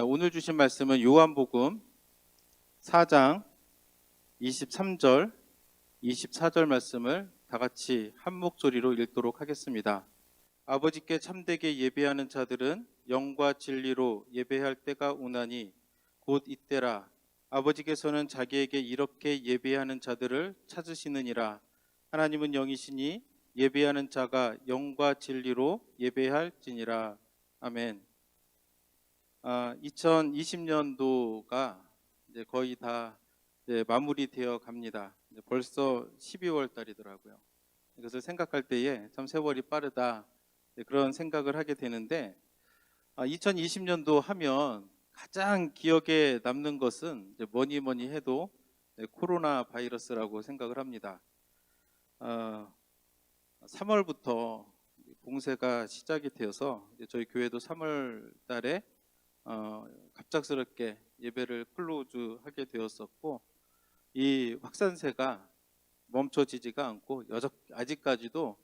오늘 주신 말씀은 요한복음 4장 23절, 24절 말씀을 다 같이 한 목소리로 읽도록 하겠습니다. 아버지께 참되게 예배하는 자들은 영과 진리로 예배할 때가 오나니 곧 이때라. 아버지께서는 자기에게 이렇게 예배하는 자들을 찾으시느니라. 하나님은 영이시니 예배하는 자가 영과 진리로 예배할지니라. 아멘. 2020년도가 이제 거의 다 마무리되어 갑니다. 벌써 12월 달이더라고요. 이것을 생각할 때에 참 세월이 빠르다, 그런 생각을 하게 되는데, 2020년도 하면 가장 기억에 남는 것은 이제 뭐니 해도 코로나 바이러스라고 생각을 합니다. 3월부터 봉쇄가 시작이 되어서 저희 교회도 3월 달에 갑작스럽게 예배를 클로즈 하게 되었었고, 이 확산세가 멈춰지지가 않고 아직까지도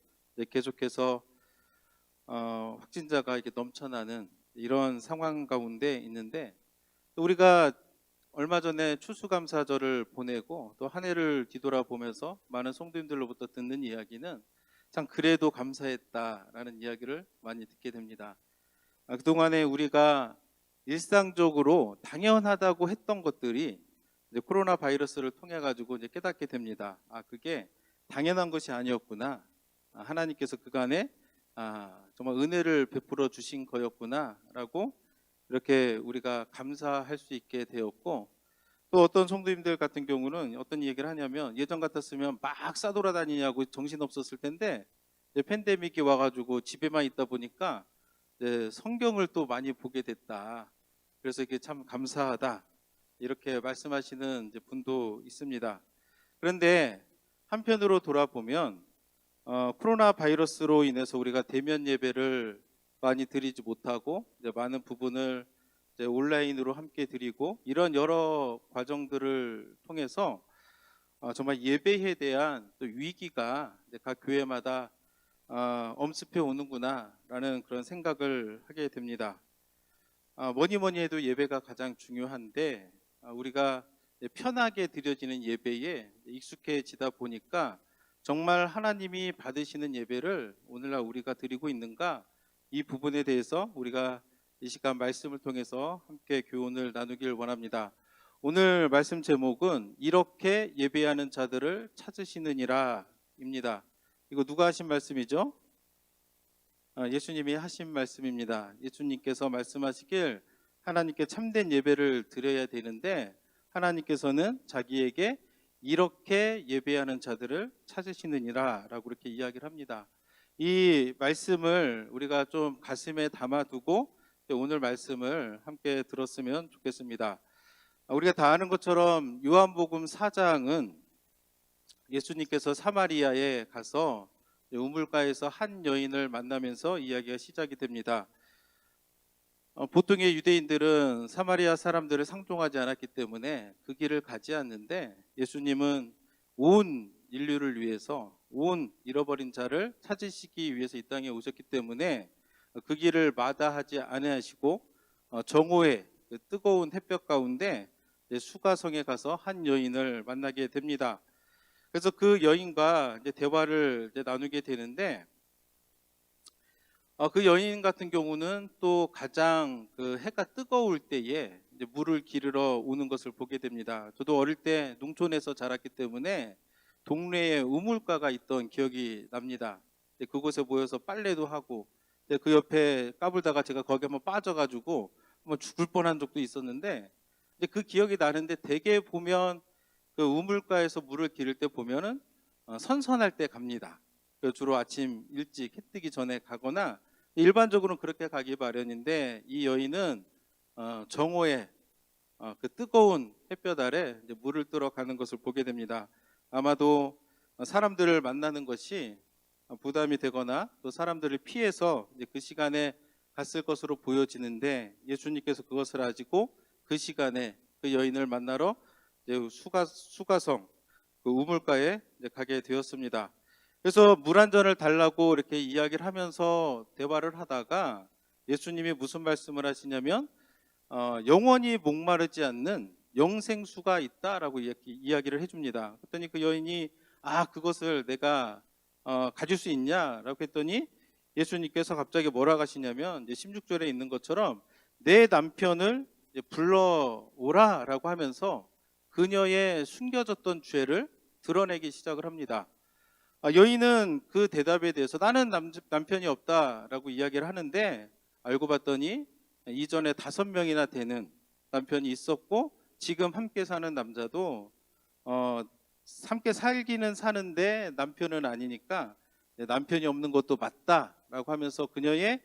계속해서 확진자가 이렇게 넘쳐나는 이런 상황 가운데 있는데, 또 우리가 얼마 전에 추수감사절을 보내고 또 한 해를 뒤돌아보면서 많은 성도님들로부터 듣는 이야기는 참 그래도 감사했다라는 이야기를 많이 듣게 됩니다. 그동안에 우리가 일상적으로 당연하다고 했던 것들이 이제 코로나 바이러스를 통해 가지고 이제 깨닫게 됩니다. 그게 당연한 것이 아니었구나. 하나님께서 그간에 정말 은혜를 베풀어 주신 거였구나라고 이렇게 우리가 감사할 수 있게 되었고, 또 어떤 성도님들 같은 경우는 어떤 얘기를 하냐면, 예전 같았으면 막 싸돌아다니냐고 정신 없었을 텐데 팬데믹이 와가지고 집에만 있다 보니까 성경을 또 많이 보게 됐다. 그래서 이게 참 감사하다, 이렇게 말씀하시는 분도 있습니다. 그런데 한편으로 돌아보면 코로나 바이러스로 인해서 우리가 대면 예배를 많이 드리지 못하고 많은 부분을 온라인으로 함께 드리고, 이런 여러 과정들을 통해서 정말 예배에 대한 또 위기가 각 교회마다 엄습해 오는구나 라는 그런 생각을 하게 됩니다. 뭐니 해도 예배가 가장 중요한데, 우리가 편하게 드려지는 예배에 익숙해지다 보니까 정말 하나님이 받으시는 예배를 오늘날 우리가 드리고 있는가, 이 부분에 대해서 우리가 이 시간 말씀을 통해서 함께 교훈을 나누길 원합니다. 오늘 말씀 제목은 이렇게 예배하는 자들을 찾으시느니라 입니다. 이거 누가 하신 말씀이죠? 예수님이 하신 말씀입니다. 예수님께서 말씀하시길 하나님께 참된 예배를 드려야 되는데, 하나님께서는 자기에게 이렇게 예배하는 자들을 찾으시느니라 라고 이렇게 이야기를 합니다. 이 말씀을 우리가 좀 가슴에 담아두고 오늘 말씀을 함께 들었으면 좋겠습니다. 우리가 다 아는 것처럼 요한복음 4장은 예수님께서 사마리아에 가서 우물가에서 한 여인을 만나면서 이야기가 시작이 됩니다. 보통의 유대인들은 사마리아 사람들을 상종하지 않았기 때문에 그 길을 가지 않는데, 예수님은 온 인류를 위해서, 온 잃어버린 자를 찾으시기 위해서 이 땅에 오셨기 때문에 그 길을 마다하지 아니하시고 정오의 그 뜨거운 햇볕 가운데 수가성에 가서 한 여인을 만나게 됩니다. 그래서 그 여인과 이제 대화를 나누게 되는데, 그 여인 같은 경우는 또 가장 그 해가 뜨거울 때에 이제 물을 기르러 오는 것을 보게 됩니다. 저도 어릴 때 농촌에서 자랐기 때문에 동네에 우물가가 있던 기억이 납니다. 그곳에 모여서 빨래도 하고, 그 옆에 까불다가 제가 거기 한번 빠져가지고 한번 죽을 뻔한 적도 있었는데, 그 기억이 나는데, 대개 보면 그 우물가에서 물을 기를 때 보면은 선선할 때 갑니다. 주로 아침 일찍 해 뜨기 전에 가거나, 일반적으로는 그렇게 가기 마련인데, 이 여인은 정오에 그 뜨거운 햇볕 아래 이제 물을 뜨러 가는 것을 보게 됩니다. 아마도 사람들을 만나는 것이 부담이 되거나 또 사람들을 피해서 이제 그 시간에 갔을 것으로 보여지는데, 예수님께서 그것을 아시고 그 시간에 그 여인을 만나러 이제 수가성 그 우물가에 이제 가게 되었습니다. 그래서 물 한 잔을 달라고 이렇게 이야기를 하면서 대화를 하다가 예수님이 무슨 말씀을 하시냐면, 영원히 목마르지 않는 영생수가 있다라고 이야기를 해줍니다. 그랬더니 그 여인이 그것을 내가 가질 수 있냐라고 했더니 예수님께서 갑자기 뭐라고 하시냐면 이제 16절에 있는 것처럼 내 남편을 이제 불러오라라고 하면서 그녀의 숨겨졌던 죄를 드러내기 시작을 합니다. 여인은 그 대답에 대해서 나는 남편이 없다라고 이야기를 하는데 알고 봤더니 이전에 5명이나 되는 남편이 있었고 지금 함께 사는 남자도 함께 살기는 사는데 남편은 아니니까 남편이 없는 것도 맞다라고 하면서 그녀의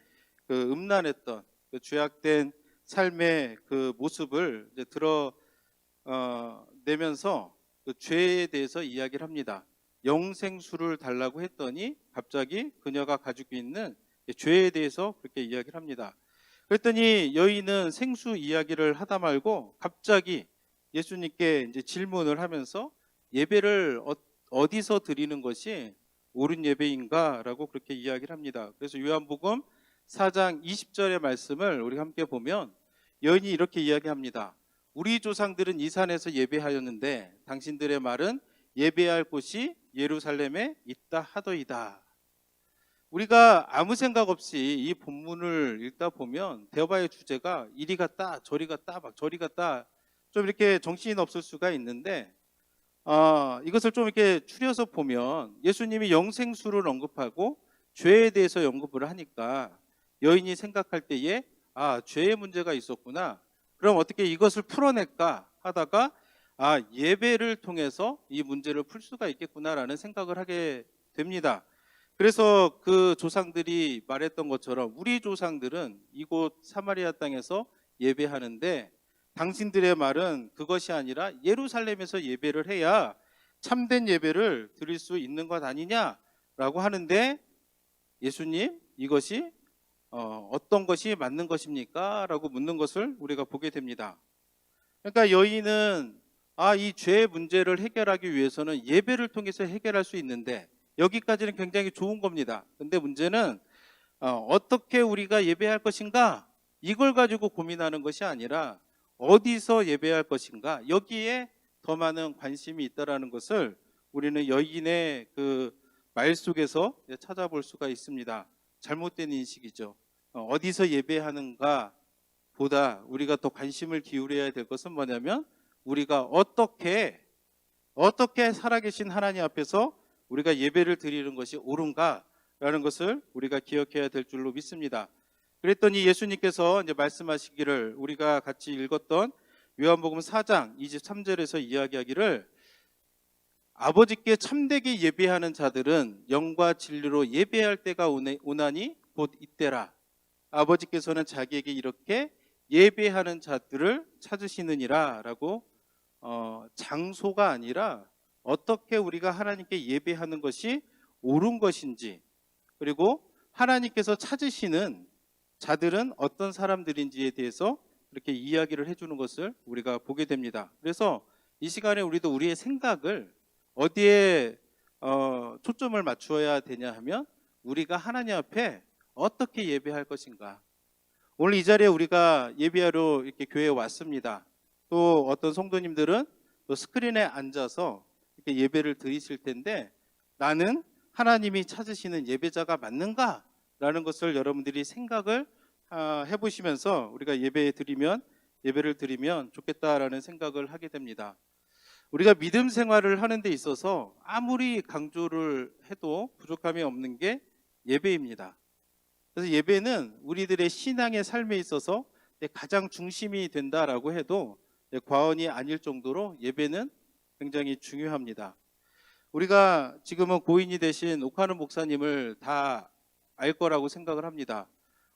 그 음란했던 그 죄악된 삶의 그 모습을 이제 드러내면서 그 죄에 대해서 이야기를 합니다. 영생수를 달라고 했더니 갑자기 그녀가 가지고 있는 죄에 대해서 그렇게 이야기를 합니다. 그랬더니 여인은 생수 이야기를 하다 말고 갑자기 예수님께 이제 질문을 하면서 예배를 어디서 드리는 것이 옳은 예배인가라고 그렇게 이야기를 합니다. 그래서 요한복음 4장 20절의 말씀을 우리 함께 보면 여인이 이렇게 이야기합니다. 우리 조상들은 이 산에서 예배하였는데 당신들의 말은 예배할 곳이 예루살렘에 있다 하더이다. 우리가 아무 생각 없이 이 본문을 읽다 보면 대화의 주제가 이리 갔다 저리 갔다 막 저리 갔다 좀 이렇게 정신이 없을 수가 있는데 이것을 좀 이렇게 추려서 보면 예수님이 영생수를 언급하고 죄에 대해서 언급을 하니까 여인이 생각할 때에 죄의 문제가 있었구나. 그럼 어떻게 이것을 풀어낼까 하다가 예배를 통해서 이 문제를 풀 수가 있겠구나라는 생각을 하게 됩니다. 그래서 그 조상들이 말했던 것처럼 우리 조상들은 이곳 사마리아 땅에서 예배하는데 당신들의 말은 그것이 아니라 예루살렘에서 예배를 해야 참된 예배를 드릴 수 있는 것 아니냐라고 하는데 예수님 이것이 어떤 것이 맞는 것입니까? 라고 묻는 것을 우리가 보게 됩니다. 그러니까 여인은 이 죄의 문제를 해결하기 위해서는 예배를 통해서 해결할 수 있는데 여기까지는 굉장히 좋은 겁니다. 근데 문제는 어떻게 우리가 예배할 것인가? 이걸 가지고 고민하는 것이 아니라 어디서 예배할 것인가? 여기에 더 많은 관심이 있다라는 것을 우리는 여인의 그 말 속에서 찾아볼 수가 있습니다. 잘못된 인식이죠. 어디서 예배하는가 보다 우리가 더 관심을 기울여야 될 것은 뭐냐면 우리가 어떻게 살아계신 하나님 앞에서 우리가 예배를 드리는 것이 옳은가라는 것을 우리가 기억해야 될 줄로 믿습니다. 그랬더니 예수님께서 이제 말씀하시기를 우리가 같이 읽었던 요한복음 4장 23절에서 이야기하기를 아버지께 참되게 예배하는 자들은 영과 진리로 예배할 때가 오나니 곧 이때라. 아버지께서는 자기에게 이렇게 예배하는 자들을 찾으시느니라 라고 장소가 아니라 어떻게 우리가 하나님께 예배하는 것이 옳은 것인지 그리고 하나님께서 찾으시는 자들은 어떤 사람들인지에 대해서 이렇게 이야기를 해주는 것을 우리가 보게 됩니다. 그래서 이 시간에 우리도 우리의 생각을 어디에 초점을 맞추어야 되냐 하면 우리가 하나님 앞에 어떻게 예배할 것인가. 오늘 이 자리에 우리가 예배하러 이렇게 교회에 왔습니다. 또 어떤 성도님들은 또 스크린에 앉아서 이렇게 예배를 드리실 텐데 나는 하나님이 찾으시는 예배자가 맞는가라는 것을 여러분들이 생각을 해보시면서 우리가 예배를 드리면 좋겠다라는 생각을 하게 됩니다. 우리가 믿음 생활을 하는 데 있어서 아무리 강조를 해도 부족함이 없는 게 예배입니다. 그래서 예배는 우리들의 신앙의 삶에 있어서 가장 중심이 된다라고 해도 과언이 아닐 정도로 예배는 굉장히 중요합니다. 우리가 지금은 고인이 되신 오카노 목사님을 다 알 거라고 생각을 합니다.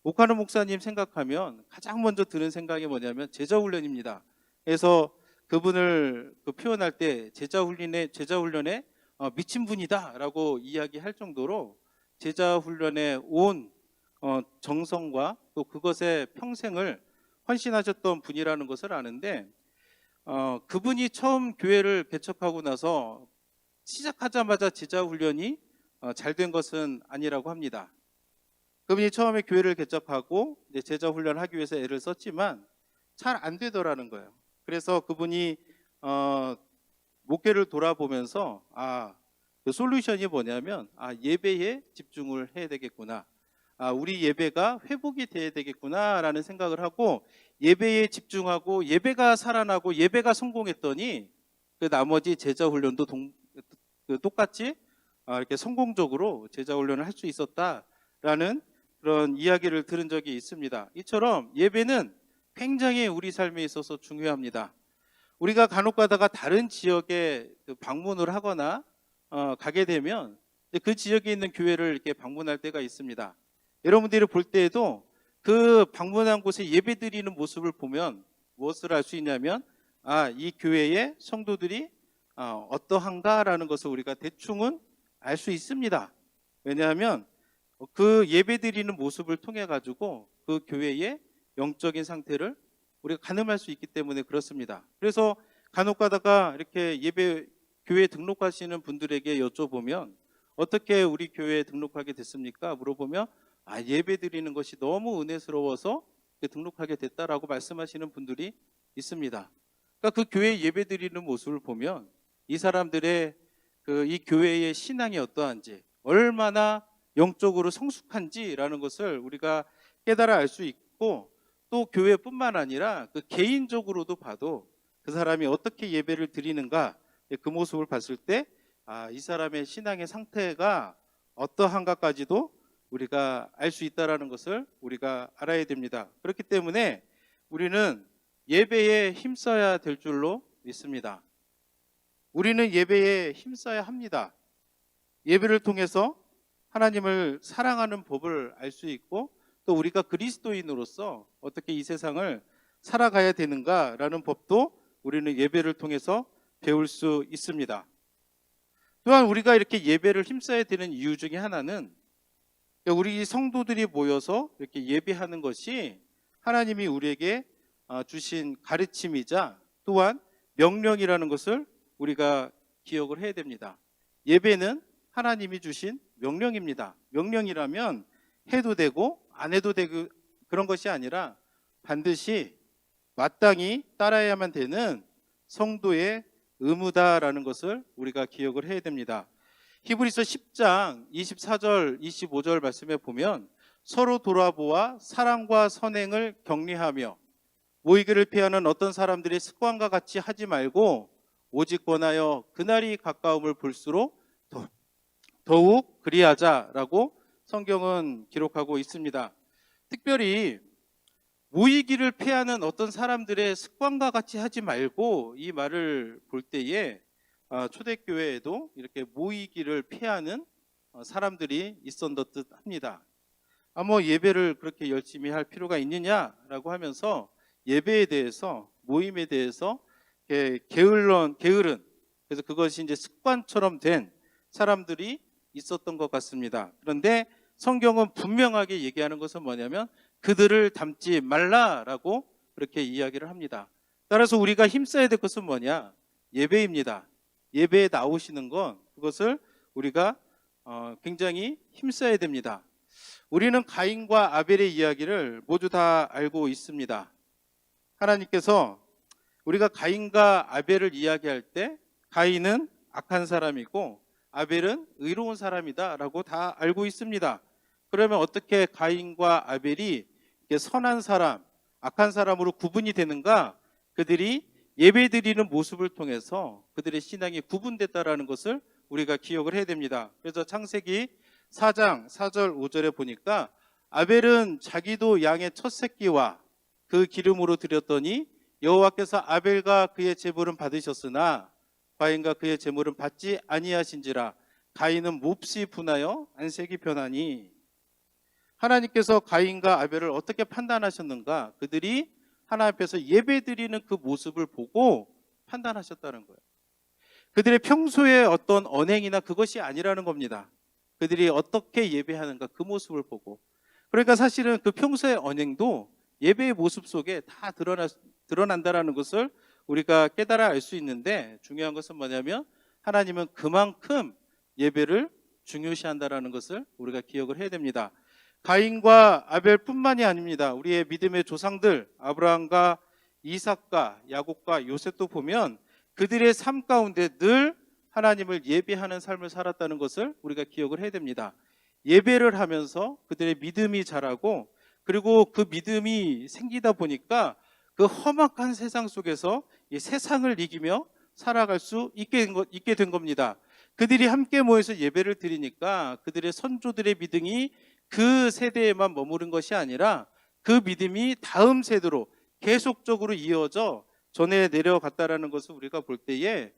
오카노 목사님 생각하면 가장 먼저 드는 생각이 뭐냐면 제자훈련입니다. 그래서 그분을 표현할 때 제자훈련에 미친 분이다라고 이야기할 정도로 제자훈련에 온 정성과 또 그것에 평생을 헌신하셨던 분이라는 것을 아는데 그분이 처음 교회를 개척하고 나서 시작하자마자 제자훈련이 잘 된 것은 아니라고 합니다. 그분이 처음에 교회를 개척하고 제자훈련을 하기 위해서 애를 썼지만 잘 안 되더라는 거예요. 그래서 그분이 목회를 돌아보면서 그 솔루션이 뭐냐면 예배에 집중을 해야 되겠구나. 우리 예배가 회복이 돼야 되겠구나라는 생각을 하고 예배에 집중하고 예배가 살아나고 예배가 성공했더니 그 나머지 제자 훈련도 똑같이 이렇게 성공적으로 제자 훈련을 할 수 있었다라는 그런 이야기를 들은 적이 있습니다. 이처럼 예배는 굉장히 우리 삶에 있어서 중요합니다. 우리가 간혹 가다가 다른 지역에 방문을 하거나 가게 되면 그 지역에 있는 교회를 이렇게 방문할 때가 있습니다. 여러분들이 볼 때에도 그 방문한 곳에 예배 드리는 모습을 보면 무엇을 알 수 있냐면 이 교회의 성도들이 어떠한가라는 것을 우리가 대충은 알 수 있습니다. 왜냐하면 그 예배 드리는 모습을 통해 가지고 그 교회의 영적인 상태를 우리가 가늠할 수 있기 때문에 그렇습니다. 그래서 간혹 가다가 이렇게 교회에 등록하시는 분들에게 여쭤보면 어떻게 우리 교회에 등록하게 됐습니까? 물어보면 예배 드리는 것이 너무 은혜스러워서 등록하게 됐다라고 말씀하시는 분들이 있습니다. 그러니까 그 교회 예배 드리는 모습을 보면 이 사람들의 이 교회의 신앙이 어떠한지, 얼마나 영적으로 성숙한지라는 것을 우리가 깨달아 알 수 있고, 또 교회뿐만 아니라 그 개인적으로도 봐도 그 사람이 어떻게 예배를 드리는가, 그 모습을 봤을 때 이 사람의 신앙의 상태가 어떠한가까지도 우리가 알 수 있다는 것을 우리가 알아야 됩니다. 그렇기 때문에 우리는 예배에 힘써야 될 줄로 믿습니다. 우리는 예배에 힘써야 합니다. 예배를 통해서 하나님을 사랑하는 법을 알 수 있고, 또 우리가 그리스도인으로서 어떻게 이 세상을 살아가야 되는가라는 법도 우리는 예배를 통해서 배울 수 있습니다. 또한 우리가 이렇게 예배를 힘써야 되는 이유 중에 하나는 우리 성도들이 모여서 이렇게 예배하는 것이 하나님이 우리에게 주신 가르침이자 또한 명령이라는 것을 우리가 기억을 해야 됩니다. 예배는 하나님이 주신 명령입니다. 명령이라면 해도 되고 안 해도 되고 그런 것이 아니라 반드시 마땅히 따라야만 되는 성도의 의무다라는 것을 우리가 기억을 해야 됩니다. 히브리서 10장 24절 25절 말씀에 보면 서로 돌아보아 사랑과 선행을 격려하며 모이기를 피하는 어떤 사람들의 습관과 같이 하지 말고 오직 권하여 그날이 가까움을 볼수록 더욱 그리하자라고 성경은 기록하고 있습니다. 특별히 모이기를 피하는 어떤 사람들의 습관과 같이 하지 말고 이 말을 볼 때에 초대교회에도 이렇게 모이기를 피하는 사람들이 있었던 듯 합니다. 예배를 그렇게 열심히 할 필요가 있느냐라고 하면서 예배에 대해서, 모임에 대해서 게으른, 그래서 그것이 이제 습관처럼 된 사람들이 있었던 것 같습니다. 그런데 성경은 분명하게 얘기하는 것은 뭐냐면 그들을 닮지 말라라고 그렇게 이야기를 합니다. 따라서 우리가 힘써야 될 것은 뭐냐? 예배입니다. 예배에 나오시는 건 그것을 우리가 굉장히 힘써야 됩니다. 우리는 가인과 아벨의 이야기를 모두 다 알고 있습니다. 하나님께서 우리가 가인과 아벨을 이야기할 때 가인은 악한 사람이고 아벨은 의로운 사람이다라고 다 알고 있습니다. 그러면 어떻게 가인과 아벨이 선한 사람, 악한 사람으로 구분이 되는가? 그들이 예배드리는 모습을 통해서 그들의 신앙이 구분됐다라는 것을 우리가 기억을 해야 됩니다. 그래서 창세기 4장 4절 5절에 보니까 아벨은 자기도 양의 첫 새끼와 그 기름으로 드렸더니 여호와께서 아벨과 그의 제물은 받으셨으나 가인과 그의 제물은 받지 아니하신지라 가인은 몹시 분하여 안색이 변하니. 하나님께서 가인과 아벨을 어떻게 판단하셨는가? 그들이 하나님 앞에서 예배드리는 그 모습을 보고 판단하셨다는 거예요. 그들의 평소의 어떤 언행이나 그것이 아니라는 겁니다. 그들이 어떻게 예배하는가 그 모습을 보고. 그러니까 사실은 그 평소의 언행도 예배의 모습 속에 다 드러난다라는 것을 우리가 깨달아 알 수 있는데, 중요한 것은 뭐냐면 하나님은 그만큼 예배를 중요시한다라는 것을 우리가 기억을 해야 됩니다. 가인과 아벨뿐만이 아닙니다. 우리의 믿음의 조상들 아브라함과 이삭과 야곱과 요셉도 보면 그들의 삶 가운데 늘 하나님을 예배하는 삶을 살았다는 것을 우리가 기억을 해야 됩니다. 예배를 하면서 그들의 믿음이 자라고, 그리고 그 믿음이 생기다 보니까 그 험악한 세상 속에서 이 세상을 이기며 살아갈 수 있게 된 겁니다. 그들이 함께 모여서 예배를 드리니까 그들의 선조들의 믿음이 그 세대에만 머무른 것이 아니라 그 믿음이 다음 세대로 계속적으로 이어져 전해 내려갔다라는 것을 우리가 볼 때에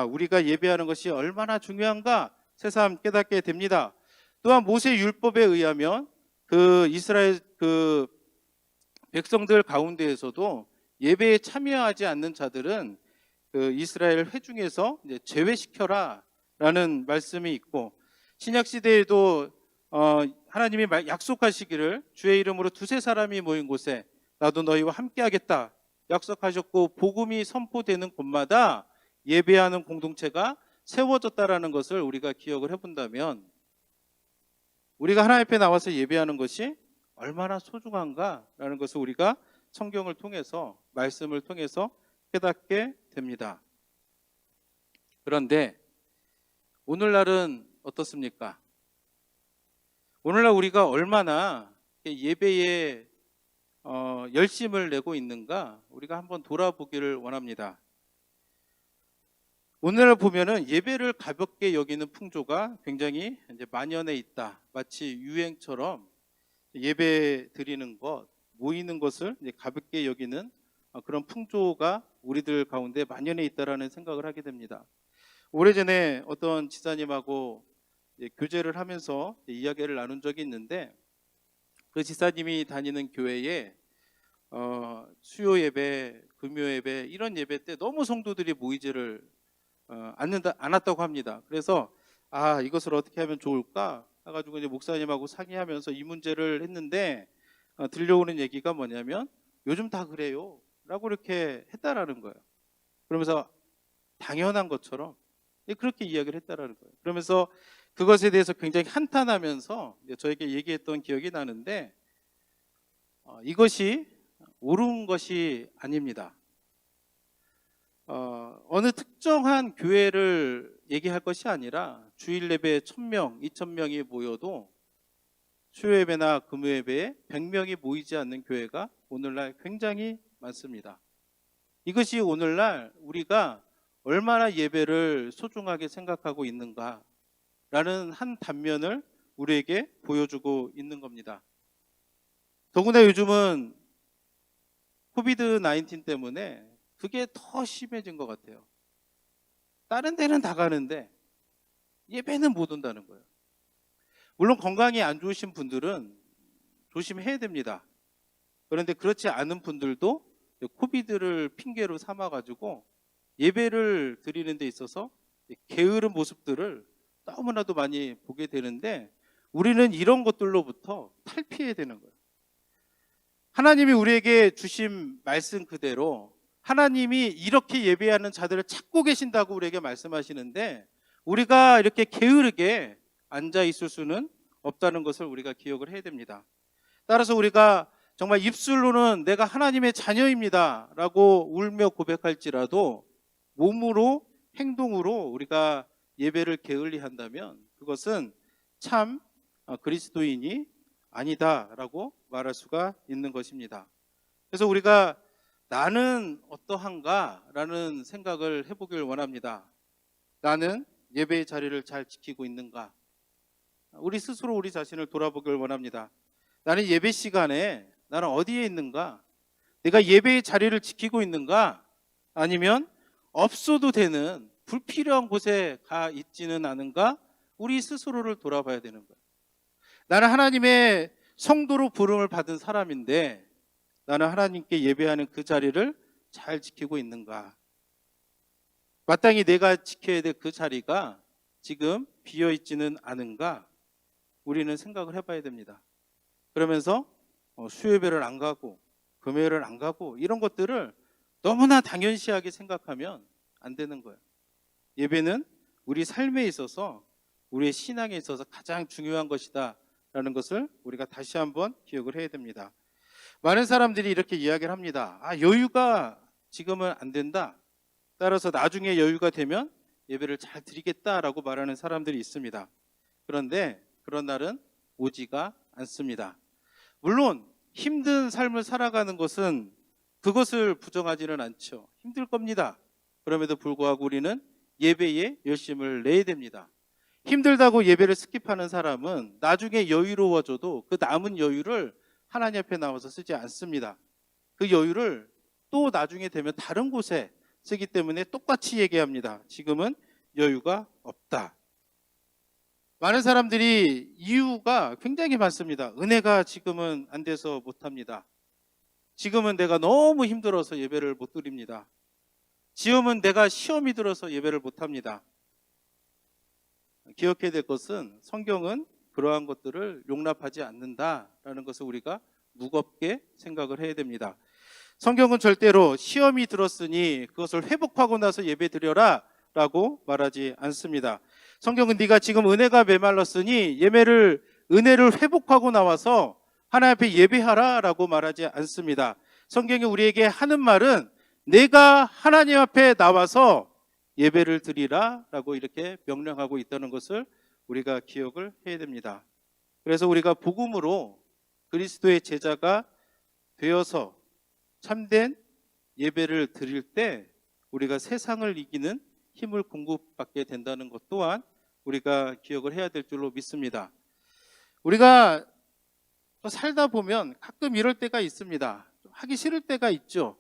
우리가 예배하는 것이 얼마나 중요한가 새삼 깨닫게 됩니다. 또한 모세 율법에 의하면 그 이스라엘 그 백성들 가운데에서도 예배에 참여하지 않는 자들은 그 이스라엘 회중에서 이제 제외시켜라라는 말씀이 있고, 신약 시대에도 하나님이 약속하시기를 주의 이름으로 두세 사람이 모인 곳에 나도 너희와 함께하겠다 약속하셨고, 복음이 선포되는 곳마다 예배하는 공동체가 세워졌다라는 것을 우리가 기억을 해본다면, 우리가 하나님 앞에 나와서 예배하는 것이 얼마나 소중한가라는 것을 우리가 성경을 통해서, 말씀을 통해서 깨닫게 됩니다. 그런데 오늘날은 어떻습니까? 오늘날 우리가 얼마나 예배에 열심을 내고 있는가 우리가 한번 돌아보기를 원합니다. 오늘날 보면은 예배를 가볍게 여기는 풍조가 굉장히 이제 만연해 있다. 마치 유행처럼 예배 드리는 것, 모이는 것을 이제 가볍게 여기는 그런 풍조가 우리들 가운데 만연해 있다라는 생각을 하게 됩니다. 오래전에 어떤 지사님하고 교제를 하면서 이야기를 나눈 적이 있는데, 그 지사님이 다니는 교회에 수요 예배, 금요 예배 이런 예배 때 너무 성도들이 모이지를 않았다고 합니다. 그래서 이것을 어떻게 하면 좋을까 해가지고 이제 목사님하고 상의하면서 이 문제를 했는데, 들려오는 얘기가 뭐냐면 요즘 다 그래요 라고 이렇게 했다라는 거예요. 그러면서 당연한 것처럼 그렇게 이야기를 했다라는 거예요. 그러면서 그것에 대해서 굉장히 한탄하면서 저에게 얘기했던 기억이 나는데, 이것이 옳은 것이 아닙니다. 어느 특정한 교회를 얘기할 것이 아니라 주일 예배에 1000명, 2000명이 모여도 수요 예배나 금요 예배에 100명이 모이지 않는 교회가 오늘날 굉장히 많습니다. 이것이 오늘날 우리가 얼마나 예배를 소중하게 생각하고 있는가라는 한 단면을 우리에게 보여주고 있는 겁니다. 더구나 요즘은 코비드 19 때문에 그게 더 심해진 것 같아요. 다른 데는 다 가는데 예배는 못 온다는 거예요. 물론 건강이 안 좋으신 분들은 조심해야 됩니다. 그런데 그렇지 않은 분들도 코비드를 핑계로 삼아가지고 예배를 드리는 데 있어서 게으른 모습들을 너무나도 많이 보게 되는데, 우리는 이런 것들로부터 탈피해야 되는 거예요. 하나님이 우리에게 주신 말씀 그대로 하나님이 이렇게 예배하는 자들을 찾고 계신다고 우리에게 말씀하시는데, 우리가 이렇게 게으르게 앉아 있을 수는 없다는 것을 우리가 기억을 해야 됩니다. 따라서 우리가 정말 입술로는 내가 하나님의 자녀입니다 라고 울며 고백할지라도 몸으로, 행동으로 우리가 예배를 게을리 한다면 그것은 참 그리스도인이 아니다라고 말할 수가 있는 것입니다. 그래서 우리가 나는 어떠한가라는 생각을 해보길 원합니다. 나는 예배의 자리를 잘 지키고 있는가? 우리 스스로 우리 자신을 돌아보길 원합니다. 나는 예배 시간에 나는 어디에 있는가? 내가 예배의 자리를 지키고 있는가? 아니면 없어도 되는 불필요한 곳에 가 있지는 않은가? 우리 스스로를 돌아봐야 되는 거예요. 나는 하나님의 성도로 부름을 받은 사람인데 나는 하나님께 예배하는 그 자리를 잘 지키고 있는가? 마땅히 내가 지켜야 될 그 자리가 지금 비어 있지는 않은가? 우리는 생각을 해봐야 됩니다. 그러면서 수요예배를 안 가고 금요일을 안 가고 이런 것들을 너무나 당연시하게 생각하면 안 되는 거예요. 예배는 우리 삶에 있어서, 우리의 신앙에 있어서 가장 중요한 것이다 라는 것을 우리가 다시 한번 기억을 해야 됩니다. 많은 사람들이 이렇게 이야기를 합니다. 여유가 지금은 안 된다. 따라서 나중에 여유가 되면 예배를 잘 드리겠다라고 말하는 사람들이 있습니다. 그런데 그런 날은 오지가 않습니다. 물론 힘든 삶을 살아가는 것은 그것을 부정하지는 않죠. 힘들 겁니다. 그럼에도 불구하고 우리는 예배에 열심을 내야 됩니다. 힘들다고 예배를 스킵하는 사람은 나중에 여유로워져도 그 남은 여유를 하나님 앞에 나와서 쓰지 않습니다. 그 여유를 또 나중에 되면 다른 곳에 쓰기 때문에 똑같이 얘기합니다. 지금은 여유가 없다. 많은 사람들이 이유가 굉장히 많습니다. 은혜가 지금은 안 돼서 못합니다. 지금은 내가 너무 힘들어서 예배를 못 드립니다. 지금은 내가 시험이 들어서 예배를 못합니다. 기억해야 될 것은 성경은 그러한 것들을 용납하지 않는다라는 것을 우리가 무겁게 생각을 해야 됩니다. 성경은 절대로 시험이 들었으니 그것을 회복하고 나서 예배 드려라 라고 말하지 않습니다. 성경은 네가 지금 은혜가 메말랐으니 은혜를 회복하고 나와서 하나님 앞에 예배하라 라고 말하지 않습니다. 성경이 우리에게 하는 말은 내가 하나님 앞에 나와서 예배를 드리라 라고 이렇게 명령하고 있다는 것을 우리가 기억을 해야 됩니다. 그래서 우리가 복음으로 그리스도의 제자가 되어서 참된 예배를 드릴 때 우리가 세상을 이기는 힘을 공급받게 된다는 것 또한 우리가 기억을 해야 될 줄로 믿습니다. 우리가 살다 보면 가끔 이럴 때가 있습니다. 하기 싫을 때가 있죠.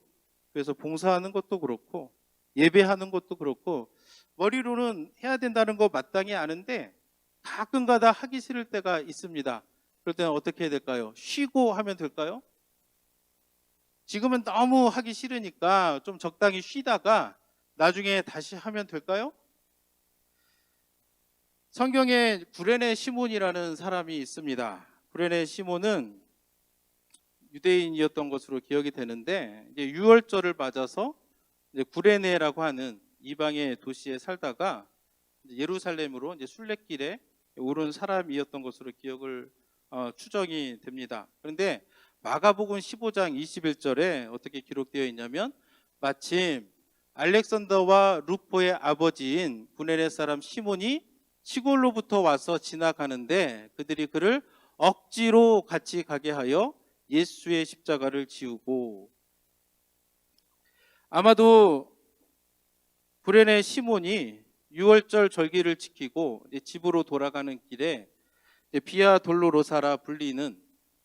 그래서 봉사하는 것도 그렇고 예배하는 것도 그렇고 머리로는 해야 된다는 거 마땅히 아는데 가끔가다 하기 싫을 때가 있습니다. 그럴 때는 어떻게 해야 될까요? 쉬고 하면 될까요? 지금은 너무 하기 싫으니까 좀 적당히 쉬다가 나중에 다시 하면 될까요? 성경에 구레네 시몬이라는 사람이 있습니다. 구레네 시몬은 유대인이었던 것으로 기억이 되는데 이제 유월절을 맞아서 이제 구레네라고 하는 이방의 도시에 살다가 예루살렘으로 이제 순례길에 오른 사람이었던 것으로 기억을 추정이 됩니다. 그런데 마가복음 15장 21절에 어떻게 기록되어 있냐면 마침 알렉산더와 루포의 아버지인 구레네 사람 시몬이 시골로부터 와서 지나가는데 그들이 그를 억지로 같이 가게 하여 예수의 십자가를 지우고, 아마도 구레네 시몬이 유월절 절기를 지키고 집으로 돌아가는 길에 비아 돌로로사라 불리는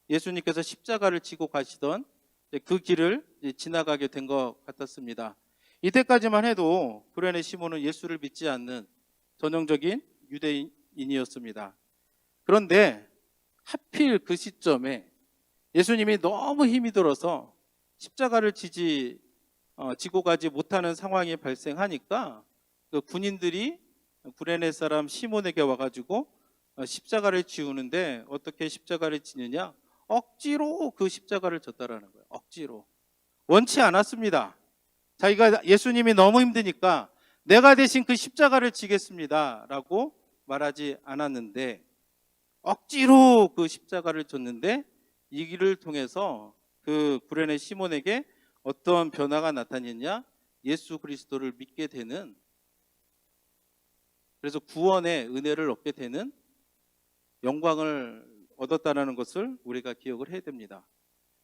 예수님께서 십자가를 지고 가시던 그 길을 지나가게 된 것 같았습니다. 이때까지만 해도 구레네 시몬은 예수를 믿지 않는 전형적인 유대인이었습니다. 그런데 하필 그 시점에 예수님이 너무 힘이 들어서 십자가를 지고 가지 못하는 상황이 발생하니까 그 군인들이 구레네 사람 시몬에게 와가지고 십자가를 지우는데 어떻게 십자가를 지느냐? 억지로 그 십자가를 졌다라는 거예요. 억지로. 원치 않았습니다. 자기가 예수님이 너무 힘드니까 내가 대신 그 십자가를 지겠습니다 라고 말하지 않았는데 억지로 그 십자가를 졌는데 이 길을 통해서 그 구레네 시몬에게 어떤 변화가 나타났냐? 예수 그리스도를 믿게 되는, 그래서 구원의 은혜를 얻게 되는 영광을 얻었다는 것을 우리가 기억을 해야 됩니다.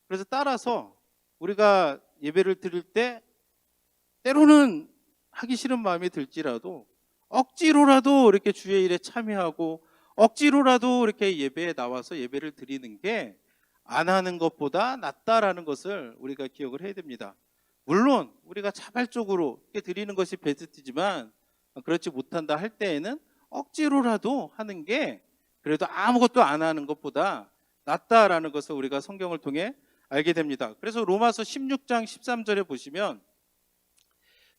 그래서 따라서 우리가 예배를 드릴 때 때로는 하기 싫은 마음이 들지라도 억지로라도 이렇게 주의 일에 참여하고 억지로라도 이렇게 예배에 나와서 예배를 드리는 게 안 하는 것보다 낫다라는 것을 우리가 기억을 해야 됩니다. 물론 우리가 자발적으로 이렇게 드리는 것이 베스트지만 그렇지 못한다 할 때에는 억지로라도 하는 게 그래도 아무것도 안 하는 것보다 낫다라는 것을 우리가 성경을 통해 알게 됩니다. 그래서 로마서 16장 13절에 보시면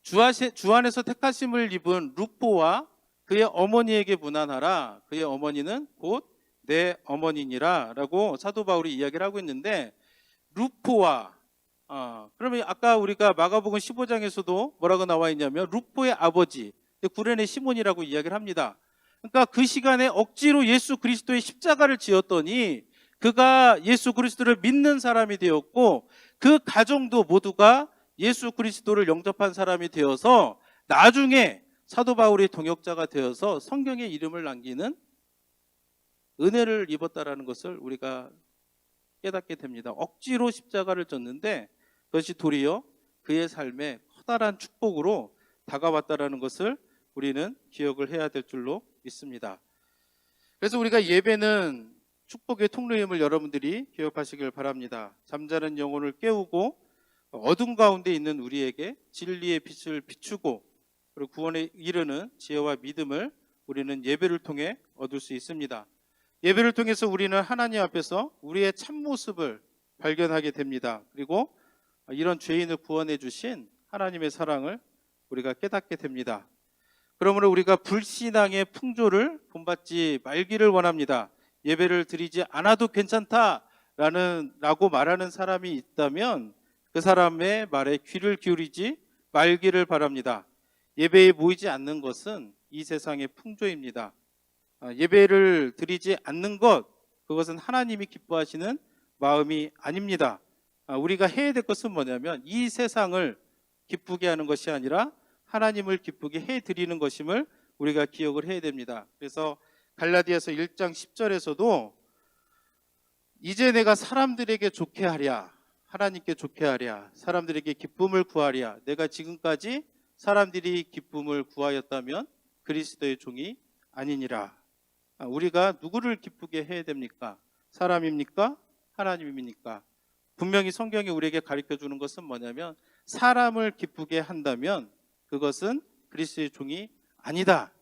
주 안에서 택하심을 입은 루포와 그의 어머니에게 문안하라. 그의 어머니는 곧 내 어머니니라 라고 사도 바울이 이야기를 하고 있는데, 루포와 그러면 아까 우리가 마가복음 15장에서도 뭐라고 나와 있냐면 루포의 아버지 구레네 시몬이라고 이야기를 합니다. 그러니까 그 시간에 억지로 예수 그리스도의 십자가를 지었더니 그가 예수 그리스도를 믿는 사람이 되었고 그 가정도 모두가 예수 그리스도를 영접한 사람이 되어서 나중에 사도 바울의 동역자가 되어서 성경에 이름을 남기는 은혜를 입었다라는 것을 우리가 깨닫게 됩니다. 억지로 십자가를 졌는데 그것이 도리어 그의 삶에 커다란 축복으로 다가왔다라는 것을 우리는 기억을 해야 될 줄로 믿습니다. 그래서 우리가 예배는 축복의 통로임을 여러분들이 기억하시길 바랍니다. 잠자는 영혼을 깨우고 어둠 가운데 있는 우리에게 진리의 빛을 비추고 그리고 구원에 이르는 지혜와 믿음을 우리는 예배를 통해 얻을 수 있습니다. 예배를 통해서 우리는 하나님 앞에서 우리의 참모습을 발견하게 됩니다. 그리고 이런 죄인을 구원해 주신 하나님의 사랑을 우리가 깨닫게 됩니다. 그러므로 우리가 불신앙의 풍조를 본받지 말기를 원합니다. 예배를 드리지 않아도 괜찮다라고 말하는 사람이 있다면 그 사람의 말에 귀를 기울이지 말기를 바랍니다. 예배에 모이지 않는 것은 이 세상의 풍조입니다. 예배를 드리지 않는 것, 그것은 하나님이 기뻐하시는 마음이 아닙니다. 우리가 해야 될 것은 뭐냐면 이 세상을 기쁘게 하는 것이 아니라 하나님을 기쁘게 해드리는 것임을 우리가 기억을 해야 됩니다. 그래서 갈라디아서 1장 10절에서도 이제 내가 사람들에게 좋게 하랴, 하나님께 좋게 하랴, 사람들에게 기쁨을 구하랴. 내가 지금까지 사람들이 기쁨을 구하였다면 그리스도의 종이 아니니라. 우리가 누구를 기쁘게 해야 됩니까? 사람입니까? 하나님입니까? 분명히 성경이 우리에게 가르쳐주는 것은 뭐냐면 사람을 기쁘게 한다면 그것은 그리스도의 종이 아니다.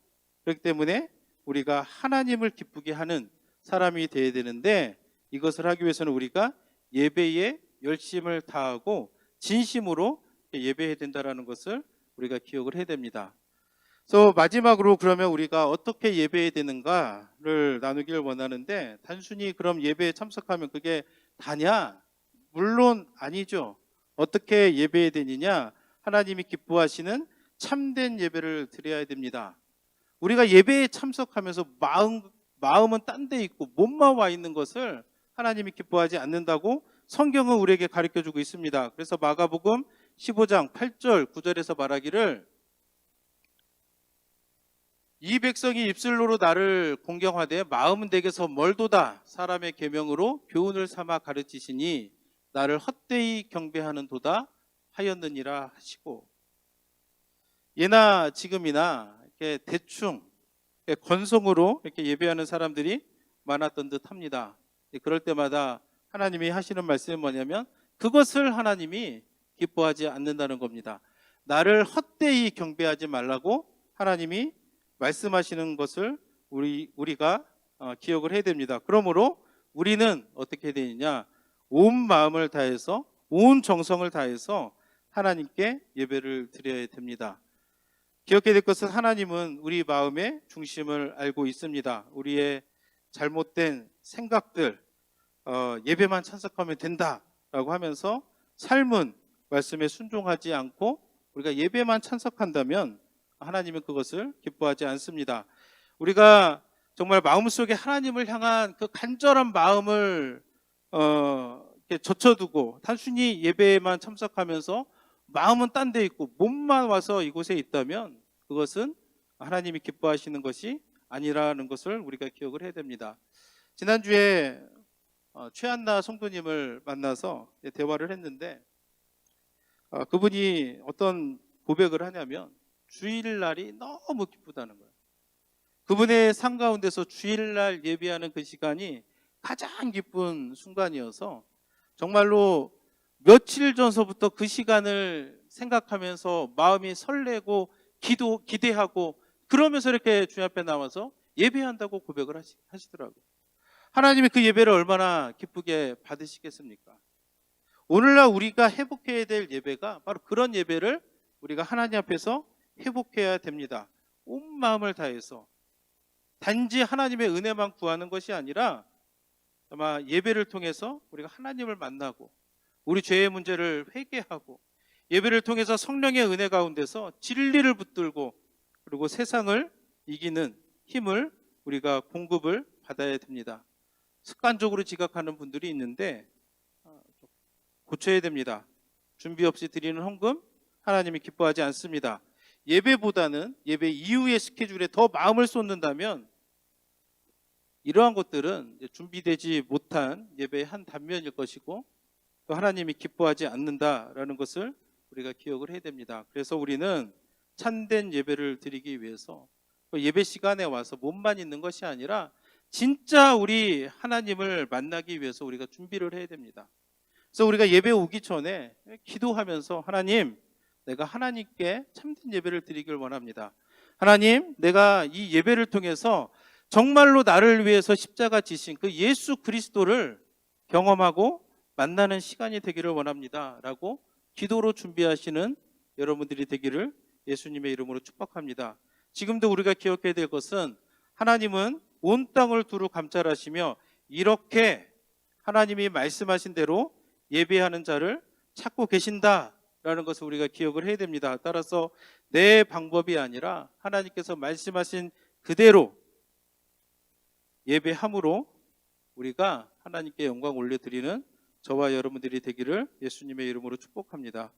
그렇기 때문에 우리가 하나님을 기쁘게 하는 사람이 되어야 되는데 이것을 하기 위해서는 우리가 예배에 열심을 다하고 진심으로 예배해야 된다는 것을 우리가 기억을 해야 됩니다. 그래서 마지막으로 그러면 우리가 어떻게 예배해야 되는가를 나누기를 원하는데 단순히 그럼 예배에 참석하면 그게 다냐? 물론 아니죠. 어떻게 예배해야 되느냐? 하나님이 기뻐하시는 참된 예배를 드려야 됩니다. 우리가 예배에 참석하면서 마음은 딴 데 있고 몸만 와 있는 것을 하나님이 기뻐하지 않는다고 성경은 우리에게 가르쳐주고 있습니다. 그래서 마가복음 15장 8절 9절에서 말하기를 이 백성이 입술로로 나를 공경하되 마음은 내게서 멀도다. 사람의 계명으로 교훈을 삼아 가르치시니 나를 헛되이 경배하는 도다 하였느니라 하시고, 예나 지금이나 이렇게 대충 건성으로 이렇게 예배하는 사람들이 많았던 듯합니다. 그럴 때마다 하나님이 하시는 말씀이 뭐냐면 그것을 하나님이 기뻐하지 않는다는 겁니다. 나를 헛되이 경배하지 말라고 하나님이 말씀하시는 것을 우리가 기억을 해야 됩니다. 그러므로 우리는 어떻게 되느냐? 온 마음을 다해서 온 정성을 다해서 하나님께 예배를 드려야 됩니다. 기억해야 될 것은 하나님은 우리 마음의 중심을 알고 있습니다. 우리의 잘못된 생각들, 예배만 참석하면 된다라고 하면서 삶은 말씀에 순종하지 않고 우리가 예배만 참석한다면 하나님은 그것을 기뻐하지 않습니다. 우리가 정말 마음속에 하나님을 향한 그 간절한 마음을 이렇게 젖혀두고 단순히 예배에만 참석하면서 마음은 딴 데 있고 몸만 와서 이곳에 있다면 그것은 하나님이 기뻐하시는 것이 아니라는 것을 우리가 기억을 해야 됩니다. 지난주에 최한나 성도님을 만나서 대화를 했는데 그분이 어떤 고백을 하냐면 주일날이 너무 기쁘다는 거예요. 그분의 삶 가운데서 주일날 예배하는 그 시간이 가장 기쁜 순간이어서 정말로 며칠 전서부터 그 시간을 생각하면서 마음이 설레고 기대하고 그러면서 이렇게 주님 앞에 나와서 예배한다고 고백을 하시더라고요. 하나님이 그 예배를 얼마나 기쁘게 받으시겠습니까? 오늘날 우리가 회복해야 될 예배가 바로 그런 예배를 우리가 하나님 앞에서 회복해야 됩니다. 온 마음을 다해서 단지 하나님의 은혜만 구하는 것이 아니라 아마 예배를 통해서 우리가 하나님을 만나고 우리 죄의 문제를 회개하고 예배를 통해서 성령의 은혜 가운데서 진리를 붙들고 그리고 세상을 이기는 힘을 우리가 공급을 받아야 됩니다. 습관적으로 지각하는 분들이 있는데 고쳐야 됩니다. 준비 없이 드리는 헌금 하나님이 기뻐하지 않습니다. 예배보다는 예배 이후의 스케줄에 더 마음을 쏟는다면 이러한 것들은 준비되지 못한 예배의 한 단면일 것이고 또 하나님이 기뻐하지 않는다라는 것을 우리가 기억을 해야 됩니다. 그래서 우리는 참된 예배를 드리기 위해서 예배 시간에 와서 몸만 있는 것이 아니라 진짜 우리 하나님을 만나기 위해서 우리가 준비를 해야 됩니다. 그래서 우리가 예배 오기 전에 기도하면서 하나님, 내가 하나님께 참된 예배를 드리길 원합니다. 하나님, 내가 이 예배를 통해서 정말로 나를 위해서 십자가 지신 그 예수 그리스도를 경험하고 만나는 시간이 되기를 원합니다. 라고 기도로 준비하시는 여러분들이 되기를 예수님의 이름으로 축복합니다. 지금도 우리가 기억해야 될 것은 하나님은 온 땅을 두루 감찰하시며 이렇게 하나님이 말씀하신 대로 예배하는 자를 찾고 계신다라는 것을 우리가 기억을 해야 됩니다. 따라서 내 방법이 아니라 하나님께서 말씀하신 그대로 예배함으로 우리가 하나님께 영광 올려드리는 저와 여러분들이 되기를 예수님의 이름으로 축복합니다.